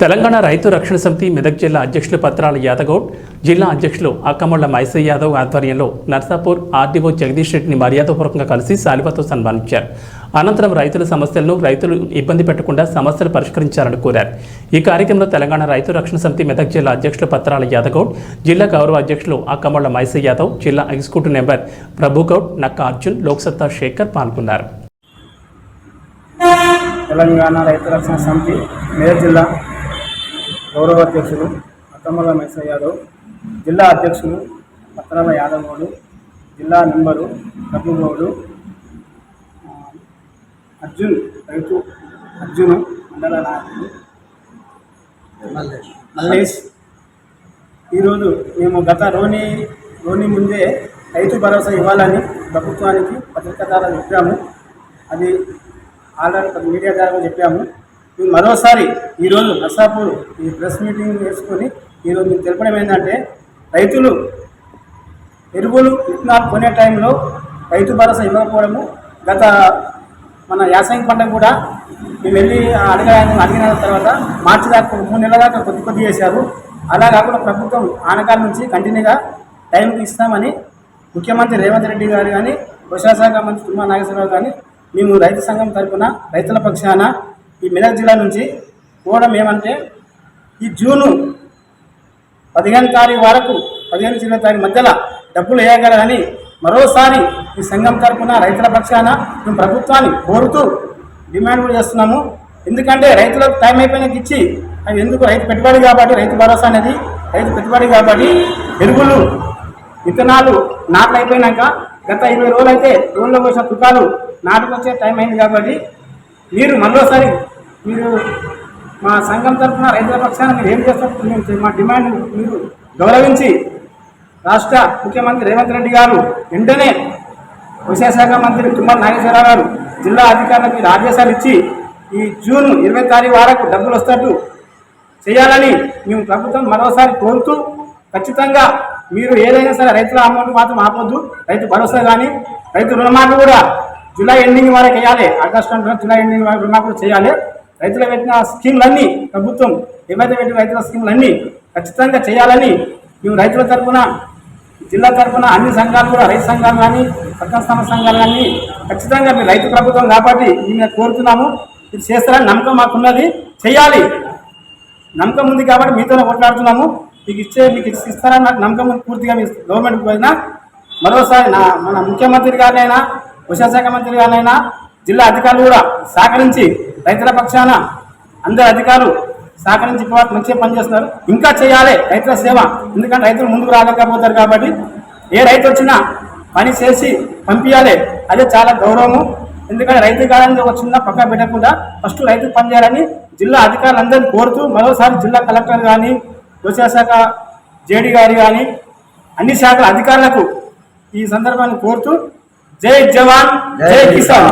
తెలంగాణ రైతు రక్షణ సమితి మెదక్ జిల్లా అధ్యక్షులు పత్రాల యాదగౌడ్, జిల్లా అధ్యక్షులు అక్కమళ్ల మైసయ్య యాదవ్ ఆధ్వర్యంలో నర్సాపూర్ ఆర్డీఓ జగదీష్ రెడ్డిని మర్యాదపూర్వకంగా కలిసి శాలువాతో సన్మానించారు. అనంతరం రైతుల సమస్యలను రైతులు ఇబ్బంది పెట్టకుండా సమస్యలు పరిష్కరించాలని కోరారు. ఈ కార్యక్రమంలో తెలంగాణ రైతు రక్షణ సమితి మెదక్ జిల్లా అధ్యక్షులు పత్రాల యాదగౌడ్, జిల్లా గౌరవ అధ్యక్షులు అక్కమళ్ల మైసయ్య యాదవ్, జిల్లా ఎగ్జిక్యూటివ్ మెంబర్ ప్రభుగౌడ్, నక్క అర్జున్, లోక్సత్తా శేఖర్ పాల్గొన్నారు. తెలంగాణ రైతు రక్షణ సమితి మెదక్ జిల్లా గౌరవ అధ్యక్షులు అక్కమళ్ల మైసయ్య యాదవ్, జిల్లా అధ్యక్షులు పత్రాల యాదవ్, జిల్లా మెంబరు ప్రభుగౌడు, అర్జును మండల నాయకులు మల్లేష్. ఈరోజు మేము గత రోని ముందే రైతు భరోసా ఇవ్వాలని ప్రభుత్వానికి పత్రికా ద్వారా చెప్పాము. అది ఆల్రెడీ మీడియా ద్వారా చెప్పాము. మేము మరోసారి ఈరోజు నర్సాపూర్ ఈ ప్రెస్ మీటింగ్ వేసుకొని ఈరోజు మీకు తెలపడం ఏంటంటే, రైతులు ఎరువులు విత్తనాలు కొనే టైంలో రైతు భరోసా ఇవ్వకపోవడము, గత మన యాసంగి పంట కూడా మేము వెళ్ళి అడిగిన తర్వాత మార్చి దాకా 3 నెలల దాకా కొద్ది చేశారు. అలా కాకుండా ప్రభుత్వం ఆనకాల నుంచి కంటిన్యూగా టైంకి ఇస్తామని ముఖ్యమంత్రి రేవంత్ రెడ్డి గారు కానీ, వ్యవసాయ శాఖ మంత్రి తుమ్మల నాగేశ్వరరావు కానీ, మేము రైతు సంఘం తరఫున రైతుల పక్షాన ఈ మెదక్ జిల్లా నుంచి కోవడం ఏమంటే, ఈ జూను 15 తారీఖు వరకు 15 నుంచి 20 తారీఖు మధ్యలో డబ్బులు వేయగలరని మరోసారి ఈ సంఘం తరఫున రైతుల పక్షాన మేము ప్రభుత్వాన్ని కోరుతూ డిమాండ్ కూడా చేస్తున్నాము. ఎందుకంటే రైతులకు టైం అయిపోయినాక ఇచ్చి అవి ఎందుకు, రైతు పెట్టుబడి కాబట్టి, రైతు భరోసా అనేది రైతు పెట్టుబడి కాబట్టి, ఎరువులు విత్తనాలు నాట్లు అయిపోయినాక గత 20 రోజులు అయితే రోజుల్లో పోసిన తుకాలు నాటుకొచ్చే టైం అయింది కాబట్టి మీరు మరోసారి మా సంఘం తరఫున రైతుల పక్షాన మీరు ఏం చేస్తారు, మా డిమాండ్ మీరు గౌరవించి రాష్ట్ర ముఖ్యమంత్రి రేవంత్ రెడ్డి గారు వెంటనే వ్యవసాయ శాఖ మంత్రి తుమ్మల నాగేశ్వరరావు గారు జిల్లా అధికారులకు మీరు ఆదేశాలు ఇచ్చి ఈ జూన్ 20 తారీఖు వరకు డబ్బులు వస్తట్టు చేయాలని మేము ప్రభుత్వం మరోసారి కోరుతూ, ఖచ్చితంగా మీరు ఏదైనా సరే రైతుల అమౌంట్ మాత్రం ఆపొద్దు. రైతు భరోసా కానీ రైతు రుణమాఫీ కూడా జూలై ఎండింగ్ వరకు వేయాలి. ఆగస్టు అంటే జూలై ఎండింగ్ వరకు రుణమాఫీ కూడా చేయాలి. రైతులు పెట్టిన స్కీమ్లన్నీ, ప్రభుత్వం ఏవైతే పెట్టిన రైతుల స్కీమ్లన్నీ ఖచ్చితంగా చేయాలని మేము రైతుల తరఫున, జిల్లా తరఫున అన్ని సంఘాలు కూడా, రైతు సంఘాలు కానీ, పట్టణ సంఘాలు కానీ ఖచ్చితంగా మీరు రైతు ప్రభుత్వం కాబట్టి మేము కోరుతున్నాము. ఇది చేస్తారని నమ్మకం మాకున్నది, చేయాలి. నమ్మకం ఉంది కాబట్టి మీతోనే కొట్లాడుతున్నాము. మీకు ఇస్తారని నాకు నమ్మకం పూర్తిగా మీ గవర్నమెంట్కి పోయినా మరోసారి మన ముఖ్యమంత్రి గారినైనా, వ్యవసాయ శాఖ మంత్రి గారినైనా, జిల్లా అధికారులు కూడా సహకరించి రైతుల పక్షాన అందరు అధికారులు సహకరించి మంచిగా పనిచేస్తున్నారు. ఇంకా చేయాలి రైతుల సేవ. ఎందుకంటే రైతులు ముందుకు రాలేకపోతారు కాబట్టి ఏ రైతు వచ్చినా పని చేసి పంపించాలి. అదే చాలా గౌరవము. ఎందుకంటే రైతు కాదని ఒక చిన్న పక్క పెట్టకుండా ఫస్ట్ రైతు పనిచేయాలని జిల్లా అధికారులందరినీ కోరుతూ, మరోసారి జిల్లా కలెక్టర్ కానీ, వ్యవసాయ శాఖ జేడీ గారు కానీ, అన్ని శాఖల అధికారులకు ఈ సందర్భాన్ని కోరుతూ, జై జవాన్ జై కిసాన్.